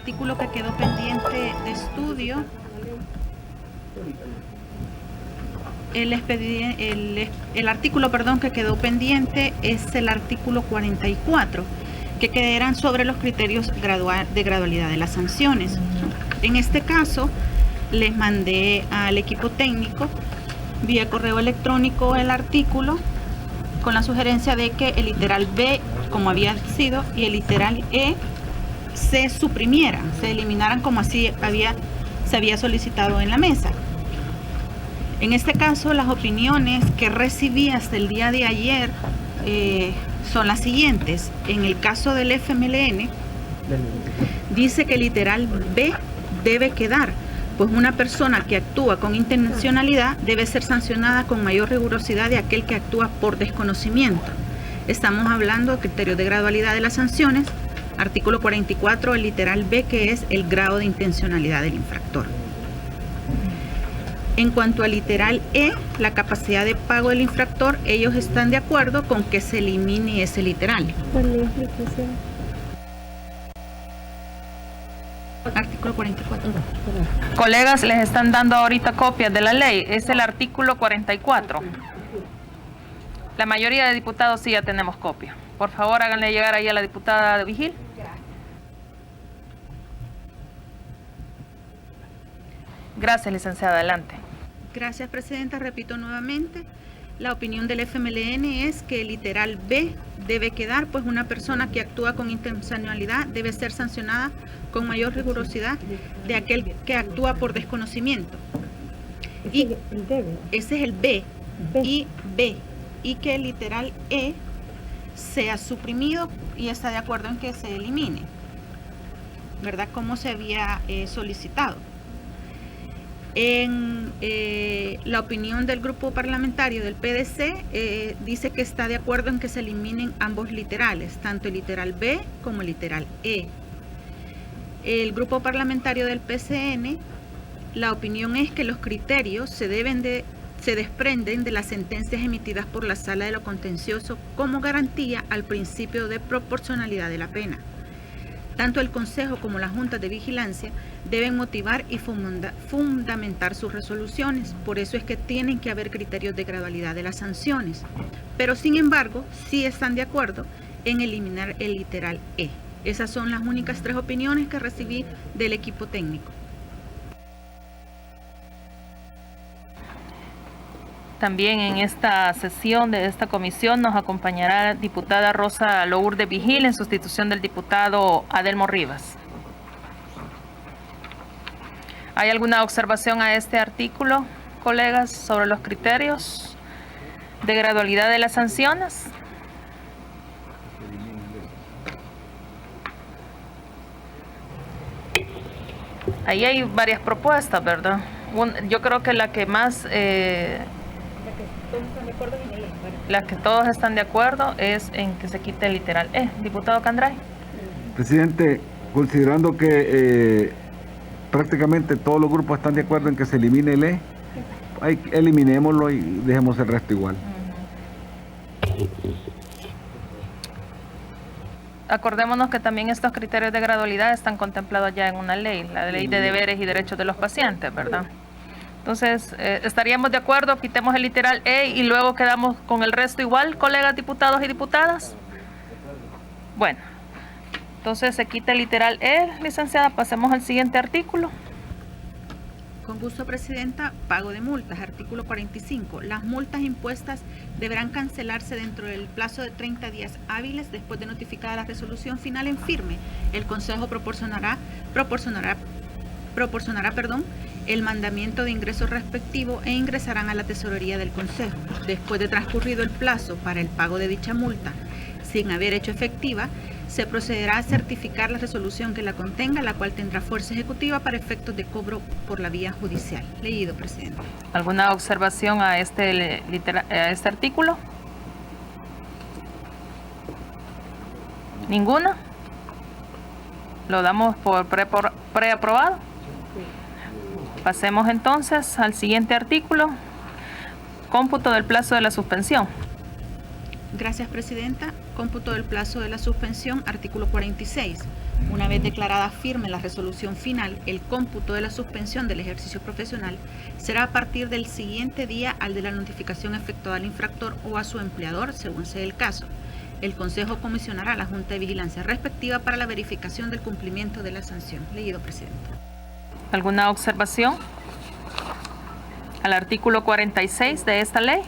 artículo que quedó pendiente de estudio, el artículo, que quedó pendiente es el artículo 44, que quedan sobre los criterios de gradualidad de las sanciones. En este caso, les mandé al equipo técnico vía correo electrónico el artículo con la sugerencia de que el literal B, como había sido, y el literal E se suprimieran, se eliminaran como así se había solicitado en la mesa. En este caso, las opiniones que recibí hasta el día de ayer son las siguientes. En el caso del FMLN, dice que el literal B debe quedar, pues una persona que actúa con intencionalidad debe ser sancionada con mayor rigurosidad de aquel que actúa por desconocimiento. Estamos hablando de criterios de gradualidad de las sanciones, artículo 44, el literal B, que es el grado de intencionalidad del infractor. En cuanto al literal E, la capacidad de pago del infractor, ellos están de acuerdo con que se elimine ese literal. Artículo 44. Colegas, les están dando ahorita copias de la ley. Es el artículo 44. La mayoría de diputados sí ya tenemos copia. Por favor, háganle llegar ahí a la diputada de Vigil. Gracias, licenciada. Adelante. Gracias, presidenta. Repito nuevamente, la opinión del FMLN es que el literal B debe quedar, pues una persona que actúa con intencionalidad debe ser sancionada con mayor rigurosidad de aquel que actúa por desconocimiento. Y ese es el B. Y que el literal E sea suprimido y está de acuerdo en que se elimine, ¿verdad? Como se había solicitado. En la opinión del grupo parlamentario del PDC, dice que está de acuerdo en que se eliminen ambos literales, tanto el literal B como el literal E. El grupo parlamentario del PCN, la opinión es que los criterios se desprenden de las sentencias emitidas por la Sala de lo Contencioso como garantía al principio de proporcionalidad de la pena. Tanto el Consejo como la Junta de Vigilancia deben motivar y fundamentar sus resoluciones. Por eso es que tienen que haber criterios de gradualidad de las sanciones. Pero sin embargo, sí están de acuerdo en eliminar el literal E. Esas son las únicas 3 opiniones que recibí del equipo técnico. También en esta sesión de esta comisión nos acompañará la diputada Rosa Lourdes Vigil en sustitución del diputado Adelmo Rivas. ¿Hay alguna observación a este artículo, colegas, sobre los criterios de gradualidad de las sanciones? Ahí hay varias propuestas, ¿verdad? Yo creo que la que más... la que todos están de acuerdo es en que se quite el literal E. Diputado Candray. Presidente, considerando que prácticamente todos los grupos están de acuerdo en que se elimine el E, eliminémoslo y dejemos el resto igual. Acordémonos que también estos criterios de gradualidad están contemplados ya en una ley, la ley de deberes y derechos de los pacientes, ¿verdad? Entonces, ¿estaríamos de acuerdo? Quitemos el literal E y luego quedamos con el resto igual, colegas diputados y diputadas. Bueno, entonces se quita el literal E, licenciada. Pasemos al siguiente artículo. Con gusto, presidenta. Pago de multas. Artículo 45. Las multas impuestas deberán cancelarse dentro del plazo de 30 días hábiles después de notificada la resolución final en firme. El Consejo proporcionará el mandamiento de ingreso respectivo e ingresarán a la tesorería del Consejo. Después de transcurrido el plazo para el pago de dicha multa, sin haber hecho efectiva, se procederá a certificar la resolución que la contenga, la cual tendrá fuerza ejecutiva para efectos de cobro por la vía judicial. Leído, presidente. ¿Alguna observación a este artículo? ¿Ninguna? ¿Lo damos por preaprobado? Pasemos entonces al siguiente artículo. Cómputo del plazo de la suspensión. Gracias, Presidenta. Cómputo del plazo de la suspensión, artículo 46. Una vez declarada firme la resolución final, el cómputo de la suspensión del ejercicio profesional será a partir del siguiente día al de la notificación efectuada al infractor o a su empleador, según sea el caso. El Consejo comisionará a la Junta de Vigilancia respectiva para la verificación del cumplimiento de la sanción. Leído, Presidenta. ¿Alguna observación al artículo 46 de esta ley?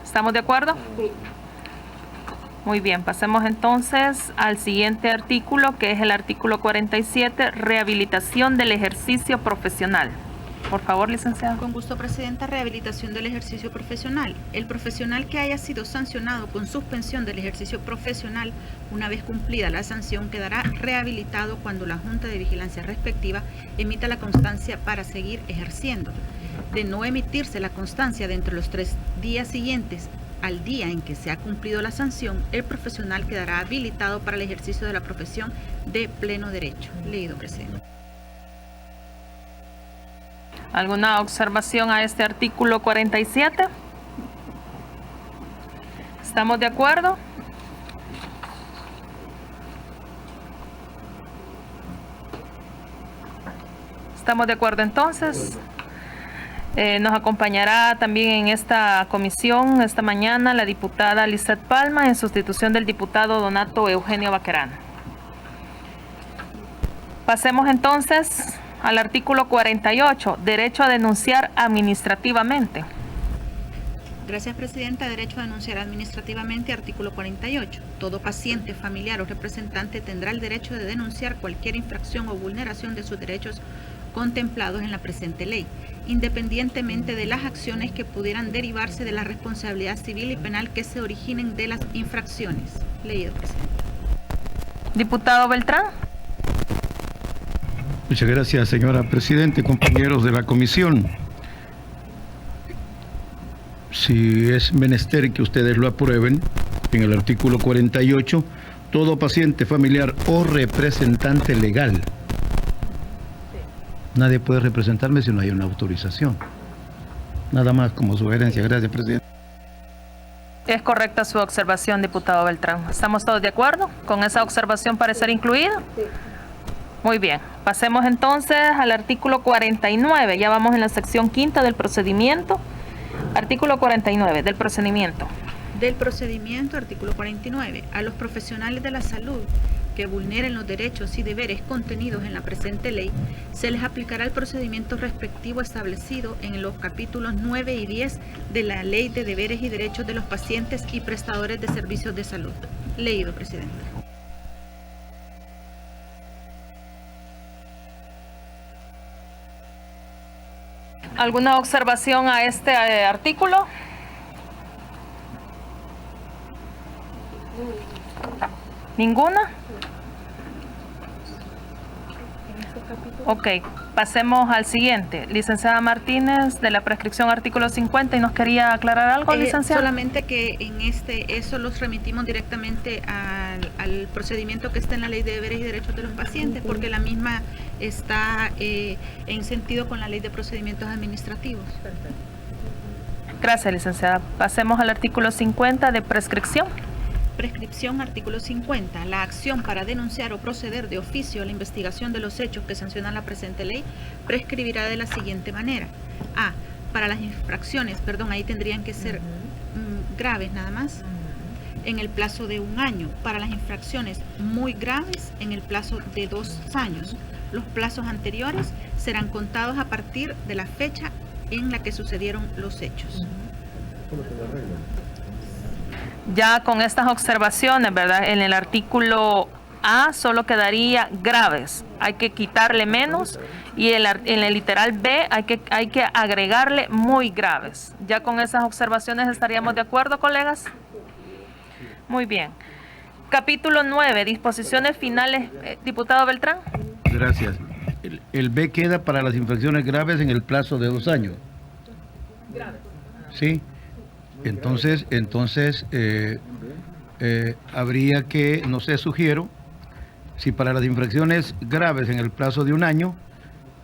¿Estamos de acuerdo? Sí. Muy bien, pasemos entonces al siguiente artículo, que es el artículo 47, rehabilitación del ejercicio profesional. Por favor, licenciada. Con gusto, Presidenta. Rehabilitación del ejercicio profesional. El profesional que haya sido sancionado con suspensión del ejercicio profesional, una vez cumplida la sanción, quedará rehabilitado cuando la Junta de Vigilancia respectiva emita la constancia para seguir ejerciendo. De no emitirse la constancia dentro de los 3 días siguientes al día en que se ha cumplido la sanción, el profesional quedará habilitado para el ejercicio de la profesión de pleno derecho. Leído, Presidente. ¿Alguna observación a este artículo 47? ¿Estamos de acuerdo? ¿Estamos de acuerdo entonces? Nos acompañará también en esta comisión esta mañana la diputada Lizeth Palma en sustitución del diputado Donato Eugenio Baquerano. Pasemos entonces al artículo 48, derecho a denunciar administrativamente. Gracias, Presidenta. Derecho a denunciar administrativamente, artículo 48. Todo paciente, familiar o representante tendrá el derecho de denunciar cualquier infracción o vulneración de sus derechos contemplados en la presente ley, independientemente de las acciones que pudieran derivarse de la responsabilidad civil y penal que se originen de las infracciones. Leído, Presidente. Diputado Beltrán. Muchas gracias, señora Presidente, compañeros de la comisión. Si es menester que ustedes lo aprueben, en el artículo 48, todo paciente, familiar o representante legal. Nadie puede representarme si no hay una autorización. Nada más como sugerencia. Gracias, Presidente. Es correcta su observación, diputado Beltrán. ¿Estamos todos de acuerdo con esa observación para ser incluida? Sí. Muy bien. Pasemos entonces al artículo 49. Ya vamos en la sección quinta del procedimiento. Artículo 49 del procedimiento. Del procedimiento, artículo 49. A los profesionales de la salud que vulneren los derechos y deberes contenidos en la presente ley, se les aplicará el procedimiento respectivo establecido en los capítulos 9 y 10 de la Ley de Deberes y Derechos de los Pacientes y Prestadores de Servicios de Salud. Leído, Presidente. ¿Alguna observación a este artículo? ¿Ninguna? Ok, pasemos al siguiente. Licenciada Martínez, de la prescripción artículo 50, ¿y nos quería aclarar algo, licenciada? Solamente que en eso los remitimos directamente al procedimiento que está en la Ley de Deberes y Derechos de los Pacientes, porque la misma está en sentido con la Ley de Procedimientos Administrativos. Gracias, licenciada. Pasemos al artículo 50 de prescripción. Prescripción, artículo 50. La acción para denunciar o proceder de oficio a la investigación de los hechos que sancionan la presente ley prescribirá de la siguiente manera. A. Para las infracciones, ahí tendrían que ser graves nada más, en el plazo de 1 año. Para las infracciones muy graves, en el plazo de 2 años. Los plazos anteriores serán contados a partir de la fecha en la que sucedieron los hechos. Ya con estas observaciones, ¿verdad? En el artículo A solo quedaría graves. Hay que quitarle menos y en el literal B hay que agregarle muy graves. Ya con esas observaciones estaríamos de acuerdo, colegas. Muy bien. Capítulo 9, disposiciones finales. Diputado Beltrán. Gracias. El B queda para las infracciones graves en el plazo de 2 años. Graves. Sí. Entonces habría que, no sé, sugiero, si para las infracciones graves en el plazo de 1 año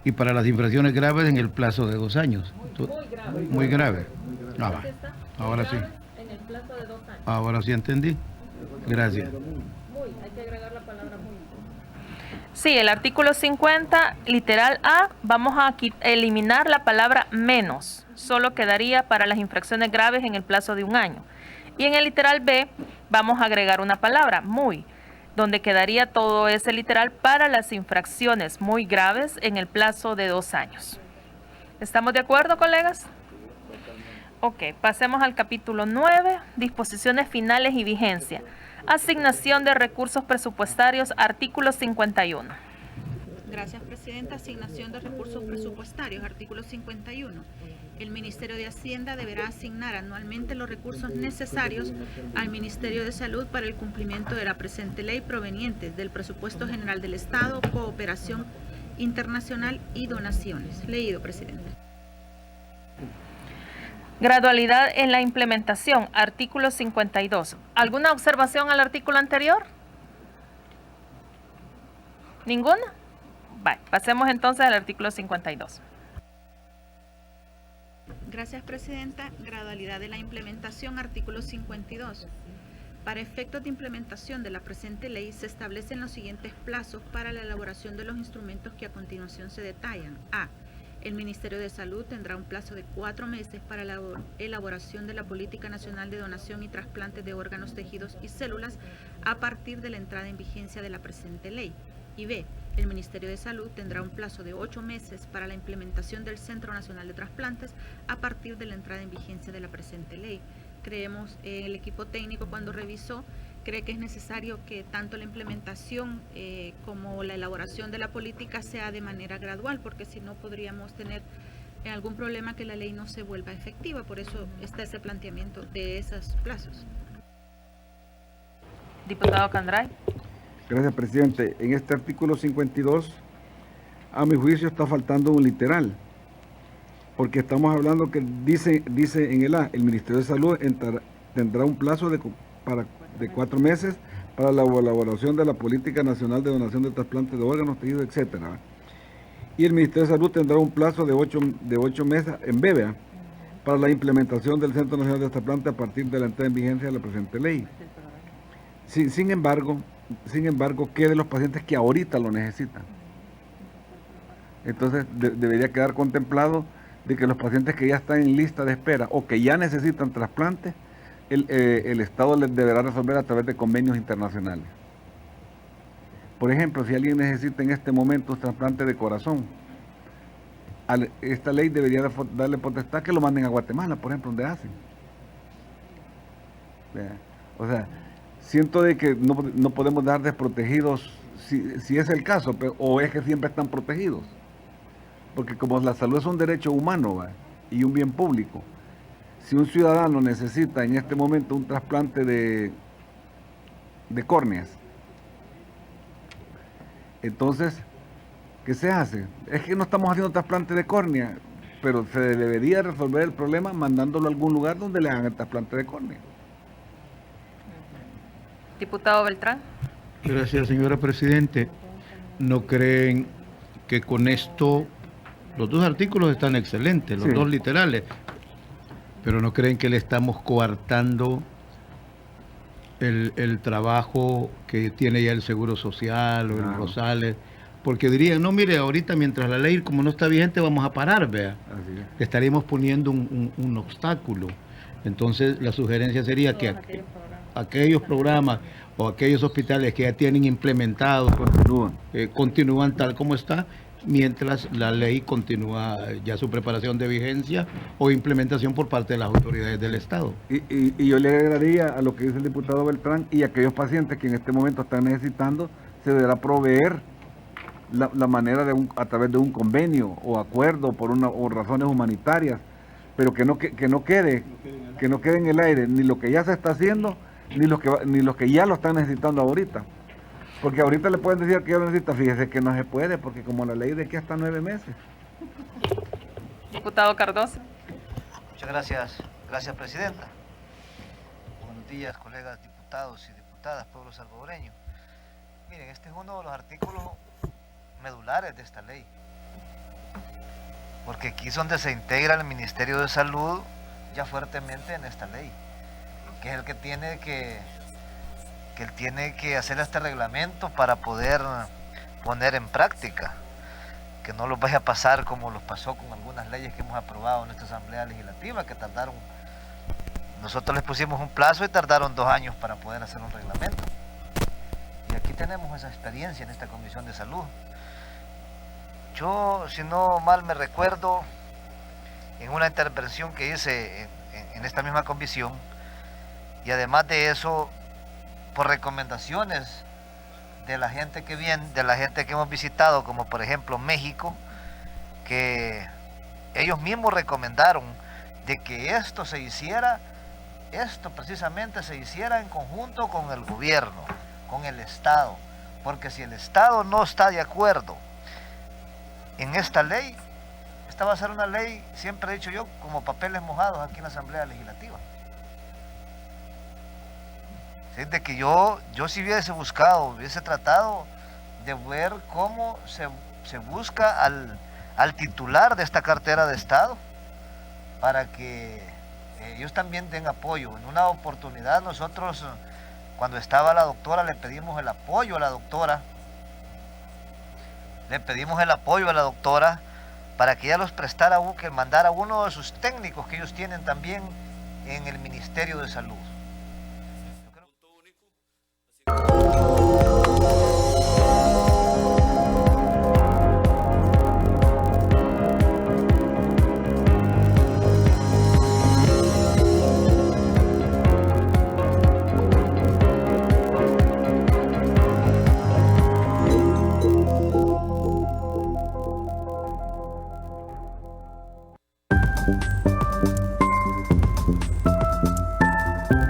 y para las infracciones graves en el plazo de 2 años. Muy grave. Ah, va. Ahora sí. En el plazo de 2 años. Ahora sí entendí. Gracias. Muy, hay que agregar la palabra muy. Sí, el artículo 50, literal A, vamos a eliminar la palabra menos. Solo quedaría para las infracciones graves en el plazo de 1 año. Y en el literal B, vamos a agregar una palabra, muy, donde quedaría todo ese literal para las infracciones muy graves en el plazo de 2 años. ¿Estamos de acuerdo, colegas? Ok, pasemos al capítulo 9, disposiciones finales y vigencia. Asignación de recursos presupuestarios, artículo 51. Gracias, Presidenta. Asignación de recursos presupuestarios, artículo 51. El Ministerio de Hacienda deberá asignar anualmente los recursos necesarios al Ministerio de Salud para el cumplimiento de la presente ley provenientes del Presupuesto General del Estado, cooperación internacional y donaciones. Leído, Presidente. Gradualidad en la implementación, artículo 52. ¿Alguna observación al artículo anterior? ¿Ninguna? Vale, pasemos entonces al artículo 52. Gracias, Presidenta. Gradualidad de la implementación, artículo 52. Para efectos de implementación de la presente ley, se establecen los siguientes plazos para la elaboración de los instrumentos que a continuación se detallan. A. El Ministerio de Salud tendrá un plazo de 4 meses para la elaboración de la Política Nacional de Donación y Trasplantes de Órganos, Tejidos y Células a partir de la entrada en vigencia de la presente ley. Y B. El Ministerio de Salud tendrá un plazo de 8 meses para la implementación del Centro Nacional de Trasplantes a partir de la entrada en vigencia de la presente ley. Creemos, el equipo técnico cuando revisó, cree que es necesario que tanto la implementación como la elaboración de la política sea de manera gradual, porque si no podríamos tener algún problema que la ley no se vuelva efectiva. Por eso está ese planteamiento de esos plazos. Diputado Candray. Gracias, presidente. En este artículo 52, a mi juicio está faltando un literal, porque estamos hablando que dice en el A, el Ministerio de Salud tendrá un plazo de 4 meses para la elaboración de la Política Nacional de Donación de Trasplantes de Órganos, Tejidos, etcétera. Y el Ministerio de Salud tendrá un plazo de 8 meses en BBA para la implementación del Centro Nacional de Trasplantes a partir de la entrada en vigencia de la presente ley. Sin embargo, ¿qué de los pacientes que ahorita lo necesitan? Entonces, debería quedar contemplado de que los pacientes que ya están en lista de espera o que ya necesitan trasplantes, el Estado les deberá resolver a través de convenios internacionales. Por ejemplo, si alguien necesita en este momento un trasplante de corazón, esta ley debería darle potestad que lo manden a Guatemala, por ejemplo, donde hacen. O sea, siento de que no podemos dar desprotegidos si es el caso, o es que siempre están protegidos. Porque como la salud es un derecho humano, ¿va?, y un bien público, si un ciudadano necesita en este momento un trasplante de córneas, entonces, ¿qué se hace? Es que no estamos haciendo trasplante de córnea, pero se debería resolver el problema mandándolo a algún lugar donde le hagan el trasplante de córnea. Diputado Beltrán. Gracias, señora Presidente. ¿No creen que con esto los dos artículos están excelentes, los dos literales, pero no creen que le estamos coartando el trabajo que tiene ya el Seguro Social o el Rosales? Porque dirían, no, mire, ahorita mientras la ley como no está vigente vamos a parar, vea. Le estaríamos poniendo un obstáculo. Entonces la sugerencia sería que aquellos programas o aquellos hospitales que ya tienen implementados continúan tal como está, mientras la ley continúa ya su preparación de vigencia o implementación por parte de las autoridades del Estado. Y yo le agregaría a lo que dice el diputado Beltrán, y aquellos pacientes que en este momento están necesitando, se deberá proveer la manera a través de un convenio o acuerdo o razones humanitarias, pero que no quede en el aire ni lo que ya se está haciendo, ni los que ya lo están necesitando ahorita. Porque ahorita le pueden decir que ya lo necesita, fíjese que no se puede, porque como la ley de que hasta 9 meses. Diputado Cardoso. Muchas gracias, Presidenta. Buenos días, colegas diputados y diputadas, pueblo salvadoreño. Miren, este es uno de los artículos medulares de esta ley. porque aquí es donde se integra el Ministerio de Salud ya fuertemente en esta ley, que es el que tiene que él tiene que hacer este reglamento para poder poner en práctica, que no los vaya a pasar como los pasó con algunas leyes que hemos aprobado en esta Asamblea Legislativa, que tardaron, nosotros les pusimos un plazo y tardaron 2 años para poder hacer un reglamento. Y aquí tenemos esa experiencia en esta Comisión de Salud. Yo, si no mal me recuerdo, en una intervención que hice en esta misma comisión, y además de eso, por recomendaciones de la gente que viene, de la gente que hemos visitado, como por ejemplo México, que ellos mismos recomendaron de que esto precisamente se hiciera en conjunto con el gobierno, con el Estado, porque si el Estado no está de acuerdo en esta ley, esta va a ser una ley, siempre he dicho yo, como papeles mojados aquí en la Asamblea Legislativa. Es de que yo si hubiese buscado, hubiese tratado de ver cómo se busca al titular de esta cartera de Estado para que ellos también den apoyo. En una oportunidad nosotros, cuando estaba la doctora, le pedimos el apoyo a la doctora, para que ella los prestara, que mandara uno de sus técnicos que ellos tienen también en el Ministerio de Salud.